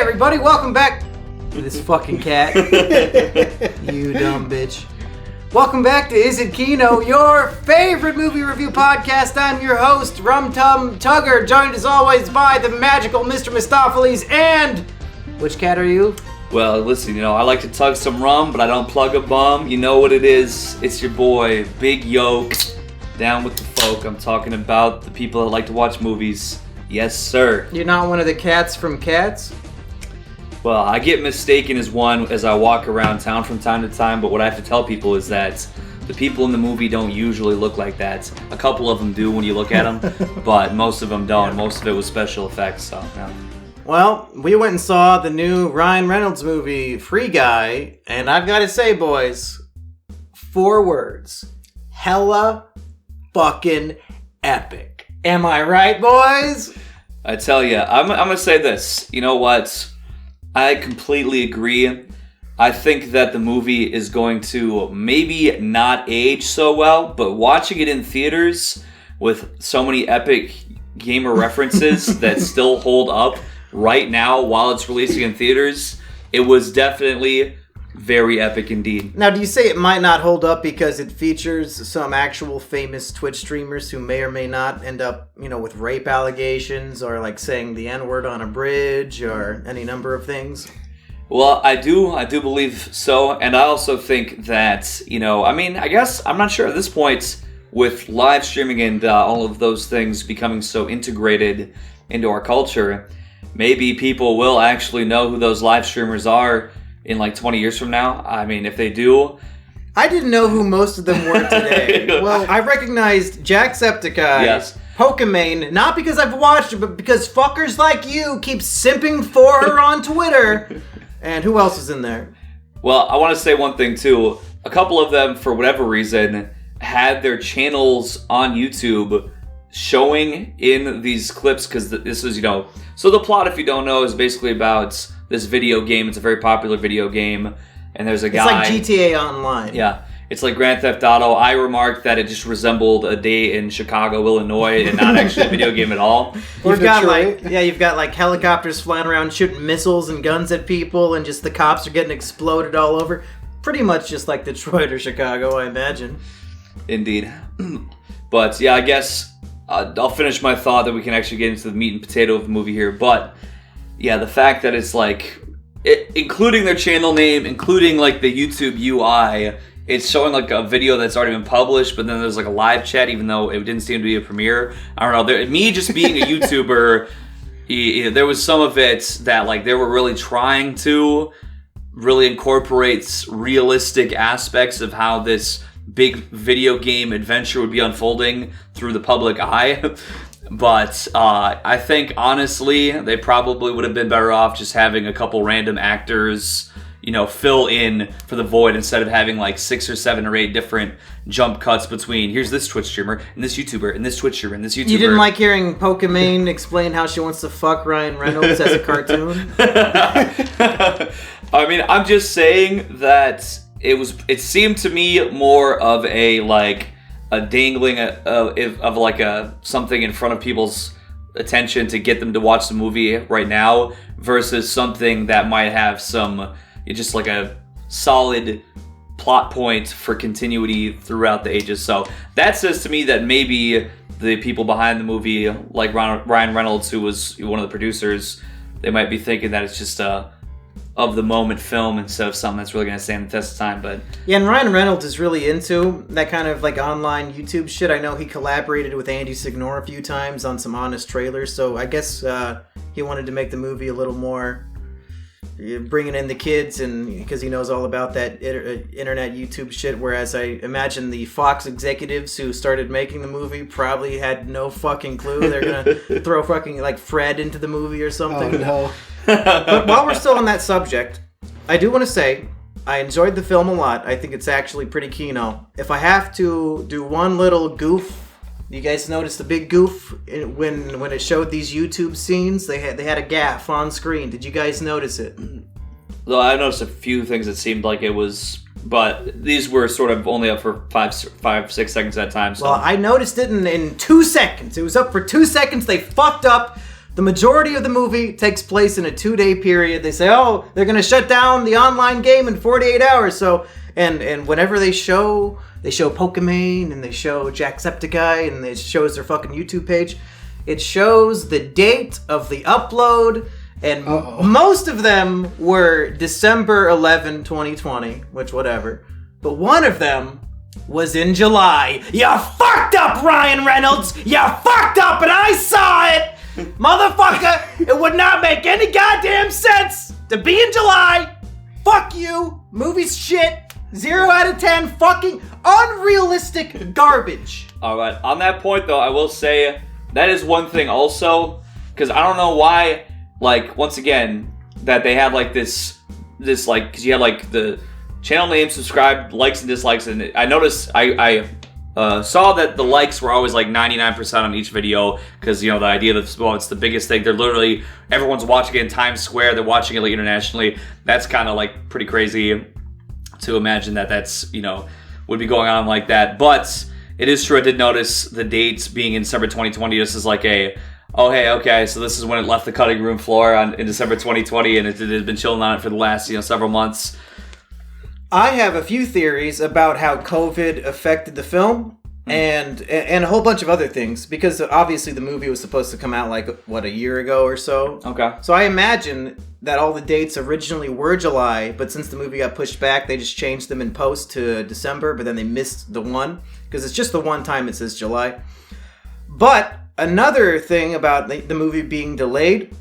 everybody, welcome back to this fucking cat. You dumb bitch. Welcome back to Is It Kino, your favorite movie review podcast. I'm your host, Rum Tum Tugger, joined as always by the magical Mr. Mistopheles and... Which cat are you? Well, listen, I like to tug some rum, but I don't plug a bum. You know what it is. It's your boy, Big Yoke, down with the folk. I'm talking about the people that like to watch movies. Yes, sir. You're not one of the cats from Cats? Well, I get mistaken as one as I walk around town from time to time, but what I have to tell people is that the people in the movie don't usually look like that. A couple of them do when you look at them, but most of them don't. Most of it was special effects, so, yeah. Well, we went and saw the new Ryan Reynolds movie, Free Guy, and I've got to say, boys, 4 words. Hella fucking epic. Am I right, boys? I tell you, I'm going to say this. You know what? I completely agree. I think that the movie is going to maybe not age so well, but watching it in theaters with so many epic gamer references that still hold up right now while it's releasing in theaters, it was definitely very epic indeed. Now, do you say it might not hold up because it features some actual famous Twitch streamers who may or may not end up, with rape allegations or like saying the N-word on a bridge or any number of things? Well, I do believe so, and I also think that, I guess, I'm not sure at this point, with live streaming and all of those things becoming so integrated into our culture, maybe people will actually know who those live streamers are in like 20 years from now. I mean, if they do... I didn't know who most of them were today. Well, I recognized Jacksepticeye, yes. Pokimane, not because I've watched her, but because fuckers like you keep simping for her on Twitter. And who else is in there? Well, I want to say one thing too. A couple of them, for whatever reason, had their channels on YouTube showing in these clips, because this is, So the plot, if you don't know, is basically about this video game. It's a very popular video game, and there's a guy... It's like GTA Online. Yeah, it's like Grand Theft Auto. I remarked that it just resembled a day in Chicago, Illinois, and not actually a video game at all. You've got like helicopters flying around shooting missiles and guns at people, and just the cops are getting exploded all over. Pretty much just like Detroit or Chicago, I imagine. Indeed. But yeah, I guess I'll finish my thought that we can actually get into the meat and potato of the movie here, but... Yeah, the fact that it's like, including their channel name, including like the YouTube UI, it's showing like a video that's already been published, but then there's like a live chat, even though it didn't seem to be a premiere. I don't know. Me just being a YouTuber, there was some of it that like they were really trying to really incorporate realistic aspects of how this big video game adventure would be unfolding through the public eye. But I think, honestly, they probably would have been better off just having a couple random actors, fill in for the void instead of having like 6 or 7 or 8 different jump cuts between here's this Twitch streamer and this YouTuber and this Twitch streamer and this YouTuber. You didn't like hearing Pokimane explain how she wants to fuck Ryan Reynolds as a cartoon? I mean, I'm just saying that it seemed to me more of a like... a dangling of like a something in front of people's attention to get them to watch the movie right now versus something that might have some just like a solid plot point for continuity throughout the ages. So that says to me that maybe the people behind the movie, like Ryan Reynolds, who was one of the producers, they might be thinking that it's just a of the moment film instead of something that's really going to stand the test of time. But yeah, and Ryan Reynolds is really into that kind of like online YouTube shit. I know he collaborated with Andy Signore a few times on some honest trailers, so I guess he wanted to make the movie a little more bringing in the kids, and because he knows all about that internet YouTube shit, whereas I imagine the Fox executives who started making the movie probably had no fucking clue they're gonna throw fucking like Fred into the movie or something. Oh no. But while we're still on that subject, I do want to say I enjoyed the film a lot. I think it's actually pretty kino. If I have to do one little goof, you guys noticed the big goof when it showed these YouTube scenes? They had a gaff on screen. Did you guys notice it? Well, I noticed a few things that seemed like it was, but these were sort of only up for 5-6 seconds at a time. So. Well, I noticed it in 2 seconds. It was up for 2 seconds. They fucked up. The majority of the movie takes place in a 2-day period. They say, oh, they're going to shut down the online game in 48 hours. So, and whenever they show Pokemon and they show Jacksepticeye and it shows their fucking YouTube page, it shows the date of the upload. And most of them were December 11, 2020, which whatever. But one of them was in July. You fucked up, Ryan Reynolds! You fucked up and I saw it! Motherfucker, it would not make any goddamn sense to be in July. Fuck you. Movie's shit. 0 out of 10. Fucking unrealistic garbage. Alright, on that point though, I will say that is one thing also, because I don't know why, like, once again, that they had like this like, because you had like the channel name, subscribe, likes and dislikes, and I noticed, I saw that the likes were always like 99% on each video, because, you know, the idea that, well, it's the biggest thing. They're literally, everyone's watching it in Times Square, they're watching it like internationally. That's kind of like pretty crazy to imagine that that's, you know, would be going on like that. But it is true, I did notice the dates being in December 2020. This is like a, oh, hey, okay, so this is when it left the cutting room floor in December 2020, and it had been chilling on it for the last, you know, several months. I have a few theories about how COVID affected the film and a whole bunch of other things, because obviously the movie was supposed to come out like, what, a year ago or so? Okay. So I imagine that all the dates originally were July, but since the movie got pushed back, they just changed them in post to December, but then they missed the one, because it's just the one time it says July. But another thing about the movie being delayed,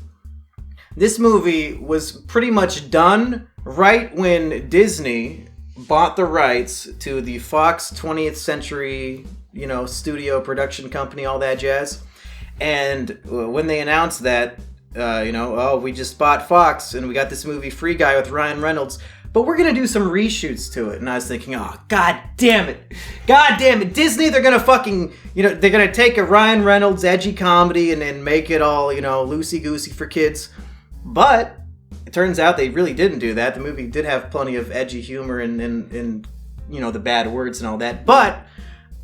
this movie was pretty much done right when Disney bought the rights to the Fox 20th Century, you know, studio production company, all that jazz. And when they announced that, you know, oh, we just bought Fox and we got this movie Free Guy with Ryan Reynolds, but we're going to do some reshoots to it. And I was thinking, oh, God damn it. Disney, they're going to fucking, you know, they're going to take a Ryan Reynolds edgy comedy and then make it all, you know, loosey-goosey for kids. But it turns out they really didn't do that. The movie did have plenty of edgy humor and you know, the bad words and all that. But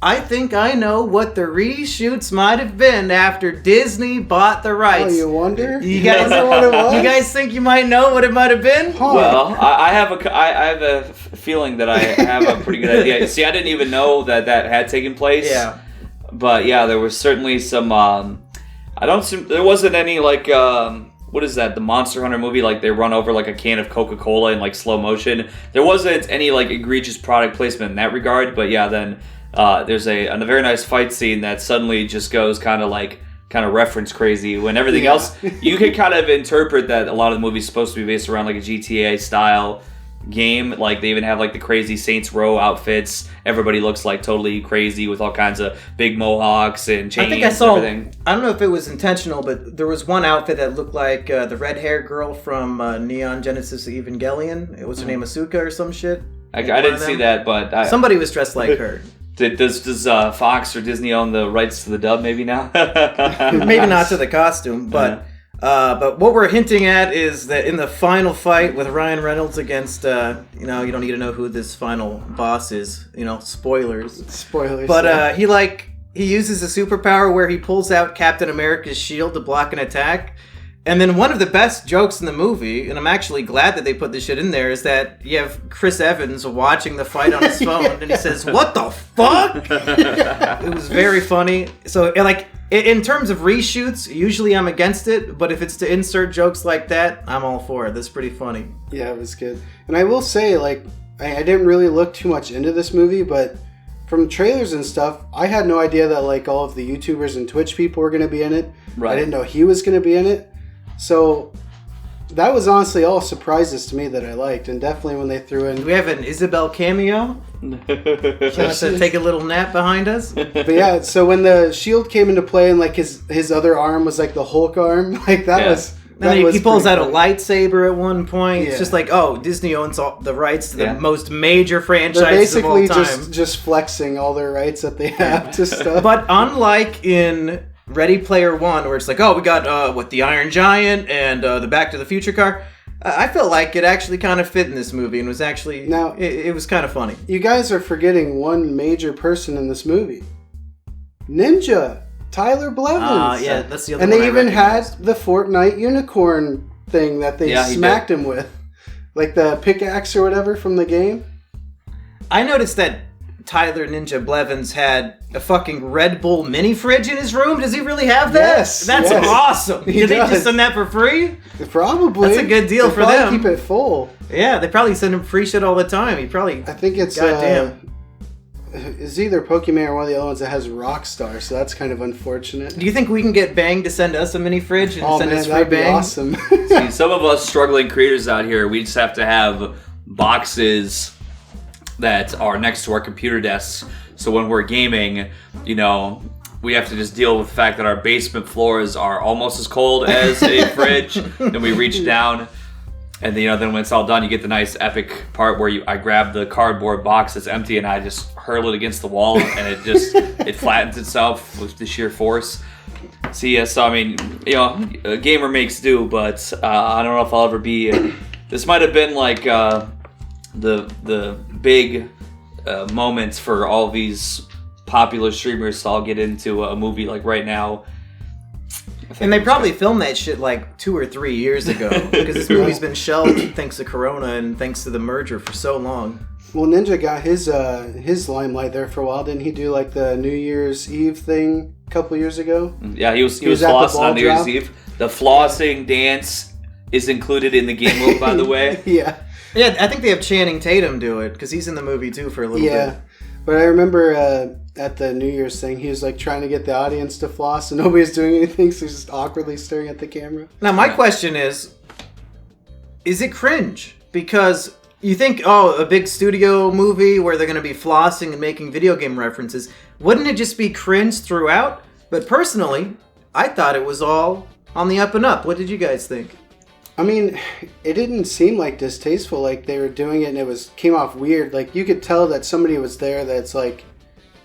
I think I know what the reshoots might have been after Disney bought the rights. Oh, you wonder? You guys wonder what it was? You guys think you might know what it might have been? Huh. Well, I have a feeling that I have a pretty good idea. See, I didn't even know that had taken place. Yeah. But yeah, there was certainly some. There wasn't any like. What is that? The Monster Hunter movie, like they run over like a can of Coca-Cola in like slow motion. There wasn't any like egregious product placement in that regard, but yeah, then there's a very nice fight scene that suddenly just goes kind of reference crazy when everything else, you can kind of interpret that a lot of the movie's supposed to be based around like a GTA style game. Like they even have like the crazy Saints Row outfits. Everybody looks like totally crazy with all kinds of big mohawks and chains. I think I saw, and everything. I don't know if it was intentional, but there was one outfit that looked like the red hair girl from Neon Genesis Evangelion. It was her name Asuka or some shit. I didn't see that, but somebody was dressed like her. Does Fox or Disney own the rights to the dub maybe now? Maybe not to the costume, but what we're hinting at is that in the final fight with Ryan Reynolds against, you know, you don't need to know who this final boss is, you know, spoilers. But he uses a superpower where he pulls out Captain America's shield to block an attack. And then one of the best jokes in the movie, and I'm actually glad that they put this shit in there, is that you have Chris Evans watching the fight on his phone, and he says, "What the fuck?" It was very funny. So, like, in terms of reshoots, usually I'm against it, but if it's to insert jokes like that, I'm all for it. That's pretty funny. Yeah, it was good. And I will say, like, I didn't really look too much into this movie, but from trailers and stuff, I had no idea that, like, all of the YouTubers and Twitch people were going to be in it. Right. I didn't know he was going to be in it. So that was honestly all surprises to me that I liked, and definitely when they threw in... Do we have an Isabel cameo? Just to take a little nap behind us? But yeah, so when the shield came into play and like his other arm was like the Hulk arm, like that was... And then he pulls out a lightsaber at one point. Yeah. It's just like, oh, Disney owns all the rights to the most major franchises of all time. They're basically just flexing all their rights that they have to stuff. But unlike in Ready Player One, where it's like, oh, we got the Iron Giant and the Back to the Future car, I felt like it actually kind of fit in this movie and was actually, now, it was kind of funny. You guys are forgetting one major person in this movie. Ninja. Tyler Blevins. Yeah, that's the other and one. they I even had recognized. the Fortnite unicorn thing that they smacked him with. Like the pickaxe or whatever from the game. I noticed that Tyler Ninja Blevins had a fucking Red Bull mini fridge in his room. Does he really have that? Yes. That's awesome. He Did they does. just send that for free? Probably. That's a good deal They for probably them. Keep it full. Yeah, they probably send him free shit all the time. He probably... I think it's Goddamn. It's either Pokemon or one of the other ones that has Rockstar, so that's kind of unfortunate. Do you think we can get Bang to send us a mini fridge and send us free that'd be Bang? awesome. See, some of us struggling creators out here, we just have to have boxes that are next to our computer desks. So when we're gaming, you know, we have to just deal with the fact that our basement floors are almost as cold as a fridge. And we reach down, and then when it's all done, you get the nice epic part where I grab the cardboard box that's empty and I just hurl it against the wall, and it flattens itself with the sheer force. So I mean, you know, a gamer makes do, but I don't know if I'll ever be. This might have been like the big moments for all these popular streamers to all get into a movie like right now. And they probably filmed that shit like 2 or 3 years ago because this movie's been shelved thanks to Corona and thanks to the merger for so long. Well, Ninja got his limelight there for a while. Didn't he do like the New Year's Eve thing a couple years ago? Yeah, he was at the flossing ball on New Year's drop. Eve. The flossing dance is included in the game mode, by the way. Yeah. Yeah, I think they have Channing Tatum do it because he's in the movie too for a little bit. But I remember at the New Year's thing, he was like trying to get the audience to floss, and nobody was doing anything, so he's just awkwardly staring at the camera. Now, my question is it cringe? Because you think, a big studio movie where they're going to be flossing and making video game references, wouldn't it just be cringe throughout? But personally, I thought it was all on the up and up. What did you guys think? I mean, it didn't seem like distasteful, like they were doing it and it came off weird. Like you could tell that somebody was there that's like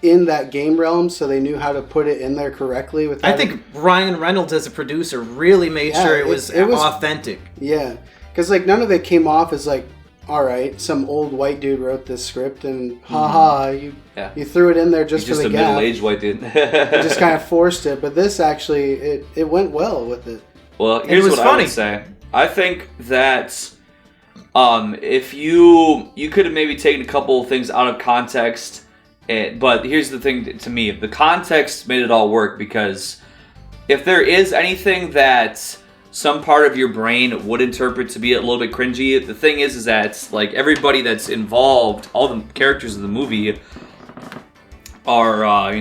in that game realm, so they knew how to put it in there correctly. I think Ryan Reynolds as a producer really made sure it was authentic. Yeah, because like none of it came off as like, all right, some old white dude wrote this script and you threw it in there just for the gap. Just a middle-aged white dude. You just kind of forced it, but this actually it went well with it. Well, here's what I would say. I think that if you could have maybe taken a couple of things out of context, but here's the thing to me. The context made it all work, because if there is anything that some part of your brain would interpret to be a little bit cringy, the thing is that like everybody that's involved, all the characters in the movie are,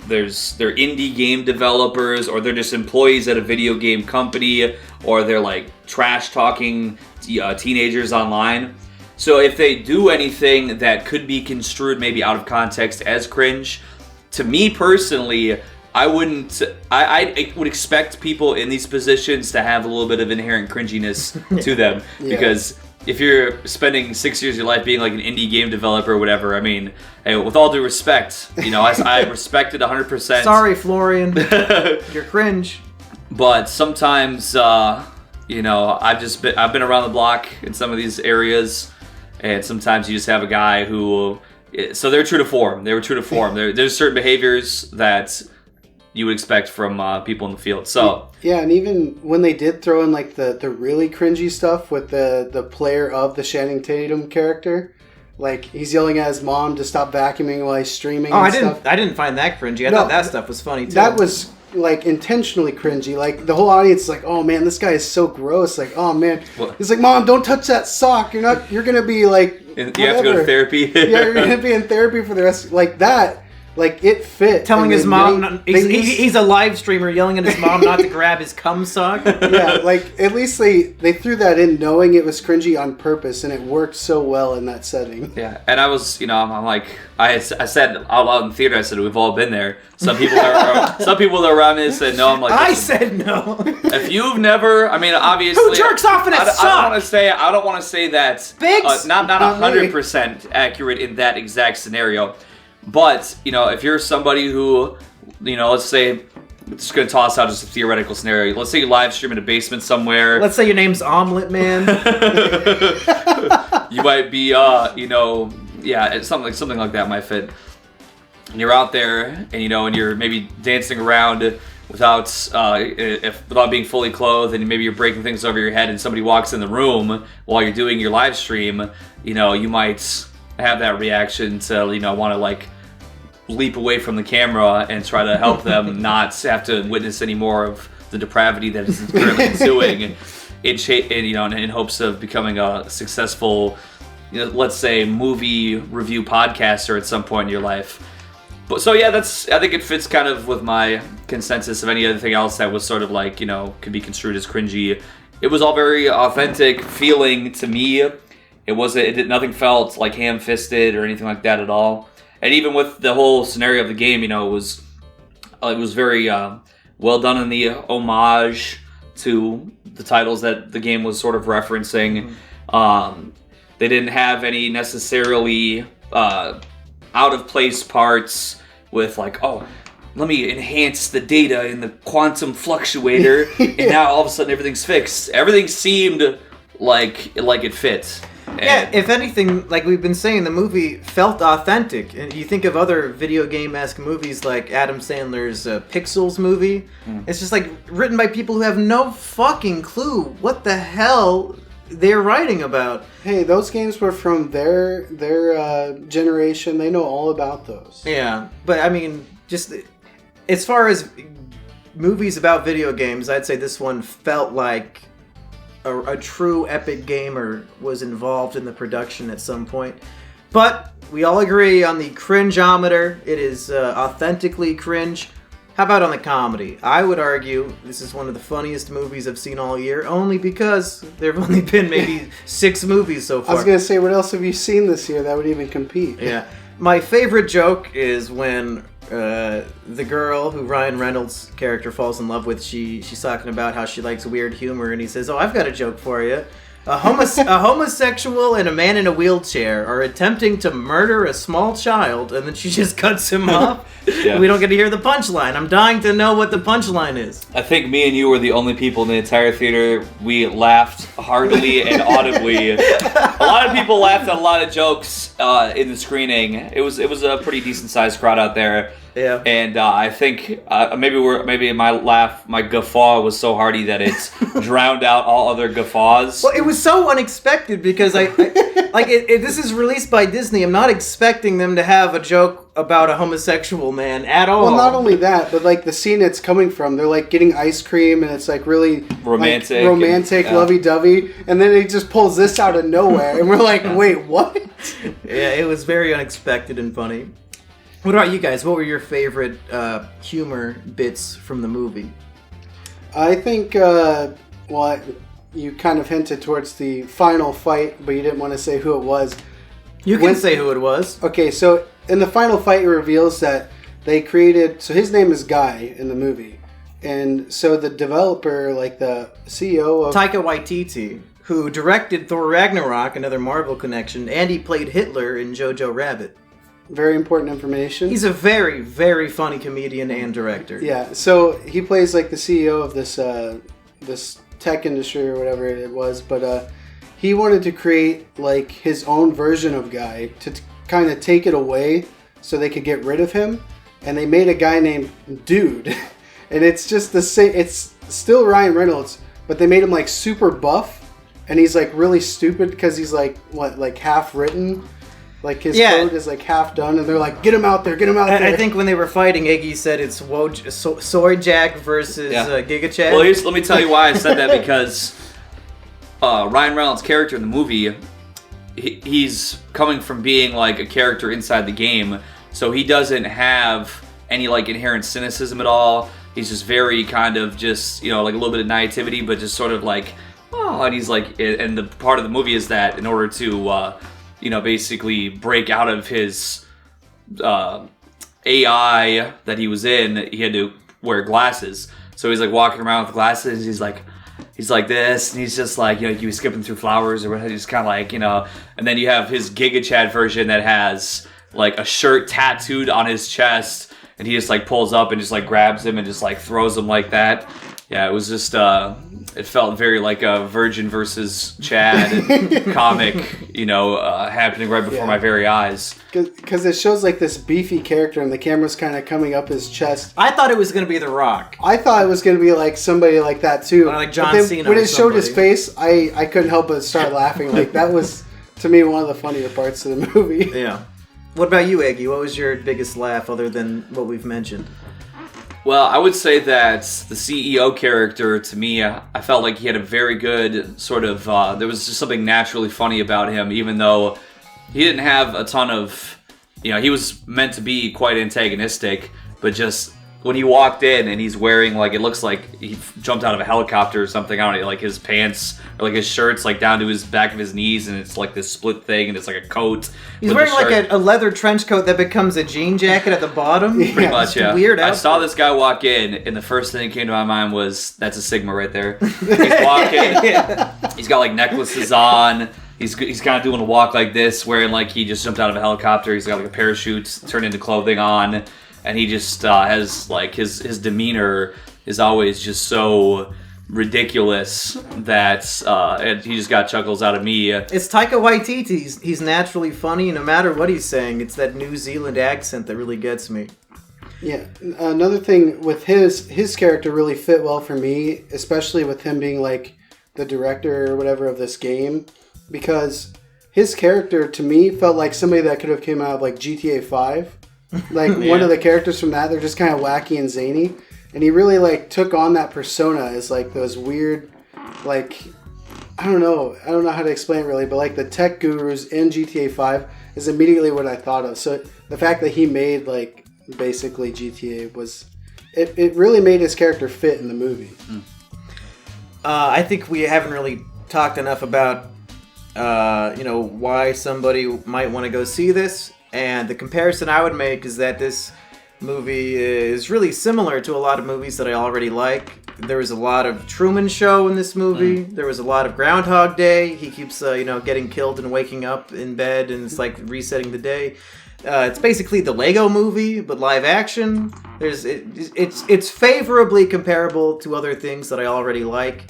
they're indie game developers, or they're just employees at a video game company, or they're like trash talking teenagers online. So if they do anything that could be construed maybe out of context as cringe, to me personally, I would expect people in these positions to have a little bit of inherent cringiness to them, because if you're spending 6 years of your life being like an indie game developer or whatever, I mean, hey, with all due respect, I respect it 100%. Sorry, Florian, you're cringe. But sometimes, I've been around the block in some of these areas, and sometimes you just have a guy who, so they're true to form. They were true to form. There's certain behaviors that you would expect from people in the field. So yeah, and even when they did throw in like the really cringy stuff with the player of the Channing Tatum character, like he's yelling at his mom to stop vacuuming while he's streaming. I didn't find that cringy. I thought that stuff was funny too. That was like intentionally cringy. Like the whole audience is like, oh man, this guy is so gross. Like, oh man, he's like, Mom, don't touch that sock. You're gonna be like, you have to go to therapy. Yeah, you're gonna be in therapy for the rest. Like that. Like, it fit. Telling his mom, he's a live streamer yelling at his mom not to grab his cum sock. Yeah, like, at least they threw that in knowing it was cringy on purpose, and it worked so well in that setting. Yeah, and I was, I'm like, I said out loud in the theater, I said, we've all been there. Some people that around me said no. I'm like, I said no. If you've never, I mean, obviously, who jerks off in a sock? I don't want to say that. Biggs? Not 100% accurate in that exact scenario. But, if you're somebody who, let's say, just going to toss out just a theoretical scenario. Let's say you live stream in a basement somewhere. Let's say your name's Omelet Man. You might be, something like that might fit. and you're out there, and and you're maybe dancing around without being fully clothed, and maybe you're breaking things over your head, and somebody walks in the room while you're doing your live stream, you might have that reaction to want to like leap away from the camera and try to help them not have to witness any more of the depravity that is currently ensuing in hopes of becoming a successful, let's say, movie review podcaster at some point in your life. But so yeah, I think it fits kind of with my consensus of any other thing else that was sort of like, could be construed as cringy. It was all very authentic feeling to me. Nothing felt like ham-fisted or anything like that at all. And even with the whole scenario of the game, it was very well done in the homage to the titles that the game was sort of referencing. They didn't have any necessarily out of place parts with like, oh, let me enhance the data in the quantum fluctuator, and now all of a sudden everything's fixed. Everything seemed like it fit. Yeah, if anything, like we've been saying, the movie felt authentic. And you think of other video game-esque movies like Adam Sandler's Pixels movie. It's just like written by people who have no fucking clue what the hell they're writing about. Hey, those games were from their generation. They know all about those. Yeah, but I mean, just as far as movies about video games, I'd say this one felt like a true epic gamer was involved in the production at some point. But we all agree on the cringeometer. It is authentically cringe. How about on the comedy? I would argue this is one of the funniest movies I've seen all year, only because there have only been maybe 6 movies so far. I was going to say, what else have you seen this year that would even compete? Yeah. My favorite joke is when the girl who Ryan Reynolds' character falls in love with, she's talking about how she likes weird humor, and he says, "Oh, I've got a joke for you. A homosexual and a man in a wheelchair are attempting to murder a small child," and then she just cuts him off. Yeah. We don't get to hear the punchline. I'm dying to know what the punchline is. I think me and you were the only people in the entire theater. We laughed heartily and audibly. A lot of people laughed at a lot of jokes in the screening. It was a pretty decent sized crowd out there. Yeah. And I think maybe my guffaw was so hearty that it drowned out all other guffaws. Well, it was so unexpected because this is released by Disney. I'm not expecting them to have a joke about a homosexual man at all. Well, not only that, but like the scene it's coming from, they're like getting ice cream and it's like really romantic, lovey-dovey, and then he just pulls this out of nowhere, and we're like, wait, what? Yeah, it was very unexpected and funny. What about you guys? What were your favorite humor bits from the movie? I think, you kind of hinted towards the final fight, but you didn't want to say who it was. You can say who it was. Okay, so in the final fight, it reveals that they created... So his name is Guy in the movie. And so the developer, like the CEO of... Taika Waititi, who directed Thor Ragnarok, another Marvel connection, and he played Hitler in Jojo Rabbit. Very important information. He's a very, very funny comedian and director. Yeah, so he plays like the CEO of this tech industry or whatever it was, but he wanted to create like his own version of Guy to kind of take it away so they could get rid of him, and they made a guy named Dude, and it's just the same. It's still Ryan Reynolds, but they made him like super buff, and he's like really stupid because he's like half written. Like, his code is, like, half done, and they're like, get him out there, get him out there. I think when they were fighting, Iggy said it's Soy Jack versus Giga Chad. Well, let me tell you why I said that, because Ryan Reynolds' character in the movie, he's coming from being, like, a character inside the game, so he doesn't have any, like, inherent cynicism at all. He's just very kind of just, like, a little bit of naivety, but just sort of like, oh, and he's like, and the part of the movie is that in order to... basically break out of his AI that he was in, he had to wear glasses. So he's like walking around with glasses. He's like this, and he's just like, he was skipping through flowers or whatever. He's kind of like, and then you have his Giga Chad version that has like a shirt tattooed on his chest, and he just like pulls up and just like grabs him and just like throws him like that. Yeah, it was just It felt very like a Virgin versus Chad comic, happening right before my very eyes. Because it shows like this beefy character and the camera's kind of coming up his chest. I thought it was going to be The Rock. I thought it was going to be like somebody like that too. Or like John Cena. When it showed his face, I couldn't help but start laughing. Like that was, to me, one of the funnier parts of the movie. Yeah. What about you, Eggy? What was your biggest laugh other than what we've mentioned? Well, I would say that the CEO character, to me, I felt like he had a very good sort of, there was just something naturally funny about him, even though he didn't have a ton of, he was meant to be quite antagonistic, but just when he walked in and he's wearing, like, it looks like he jumped out of a helicopter or something, I don't know, like his pants or like his shirt's like down to his back of his knees and it's like this split thing and it's like a coat. He's wearing like a leather trench coat that becomes a jean jacket at the bottom. Pretty much, yeah. Weird outfit. I saw this guy walk in and the first thing that came to my mind was, that's a Sigma right there. He's walking, he's got like necklaces on. He's kind of doing a walk like this, wearing like he just jumped out of a helicopter. He's got like a parachute turned into clothing on. And he just has, like, his demeanor is always just so ridiculous that and he just got chuckles out of me. It's Taika Waititi. He's naturally funny no matter what he's saying. It's that New Zealand accent that really gets me. Yeah. Another thing with his character really fit well for me, especially with him being, like, the director or whatever of this game, because his character, to me, felt like somebody that could have came out of, like, GTA 5. Like, one of the characters from that, they're just kind of wacky and zany. And he really, like, took on that persona as, like, those weird, like, I don't know how to explain it really, but, like, the tech gurus in GTA 5 is immediately what I thought of. So the fact that he made, like, basically GTA was, it really made his character fit in the movie. I think we haven't really talked enough about, why somebody might want to go see this. And the comparison I would make is that this movie is really similar to a lot of movies that I already like. There was a lot of Truman Show in this movie. There was a lot of Groundhog Day. He keeps, getting killed and waking up in bed, and it's like resetting the day. It's basically the Lego Movie, but live action. It's favorably comparable to other things that I already like.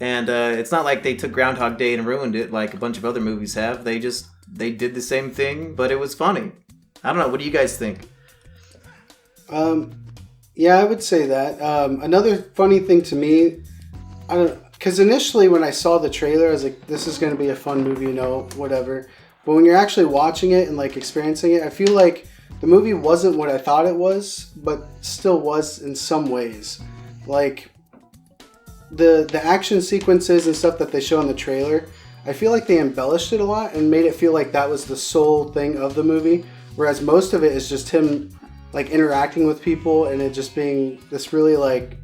And it's not like they took Groundhog Day and ruined it like a bunch of other movies have. They did the same thing, but it was funny. I don't know. What do you guys think? Yeah, I would say that. Another funny thing to me, because initially when I saw the trailer, I was like, this is going to be a fun movie, whatever. But when you're actually watching it and like experiencing it, I feel like the movie wasn't what I thought it was, but still was in some ways. Like the action sequences and stuff that they show in the trailer, I feel like they embellished it a lot and made it feel like that was the sole thing of the movie, whereas most of it is just him like interacting with people and it just being this really like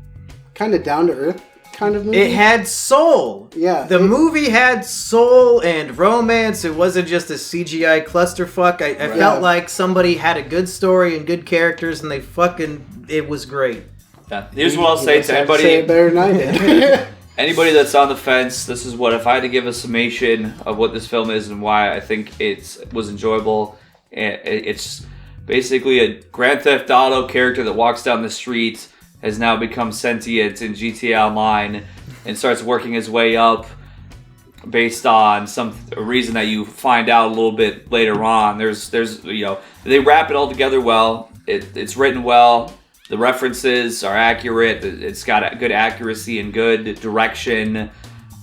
kind of down to earth kind of movie. It had soul. Yeah. The movie had soul and romance. It wasn't just a CGI clusterfuck. I felt like somebody had a good story and good characters and it was great. Yeah. Here's what I'll say to anybody. Say it better than I did. Anybody that's on the fence, this is what, if I had to give a summation of what this film is and why I think it was enjoyable, it's basically a Grand Theft Auto character that walks down the street, has now become sentient in GTA Online, and starts working his way up based on a reason that you find out a little bit later on. There's they wrap it all together well. It's written well. The references are accurate. It's got a good accuracy and good direction,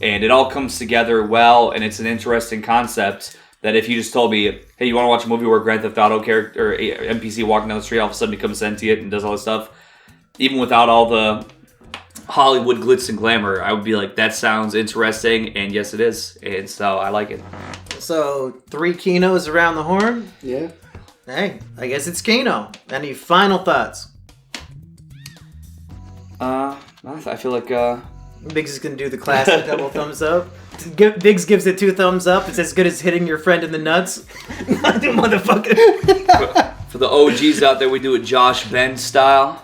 and it all comes together well. And it's an interesting concept that if you just told me, "Hey, you want to watch a movie where a Grand Theft Auto character or NPC walking down the street all of a sudden becomes sentient and does all this stuff," even without all the Hollywood glitz and glamour, I would be like, "That sounds interesting," and yes, it is, and so I like it. So 3 kinos around the horn. Yeah. Hey, I guess it's kino. Any final thoughts? I feel like Biggs is gonna do the classic double thumbs up. Biggs gives it 2 thumbs up. It's as good as hitting your friend in the nuts. Motherfucker. For the OGs out there, we do it Josh Ben style.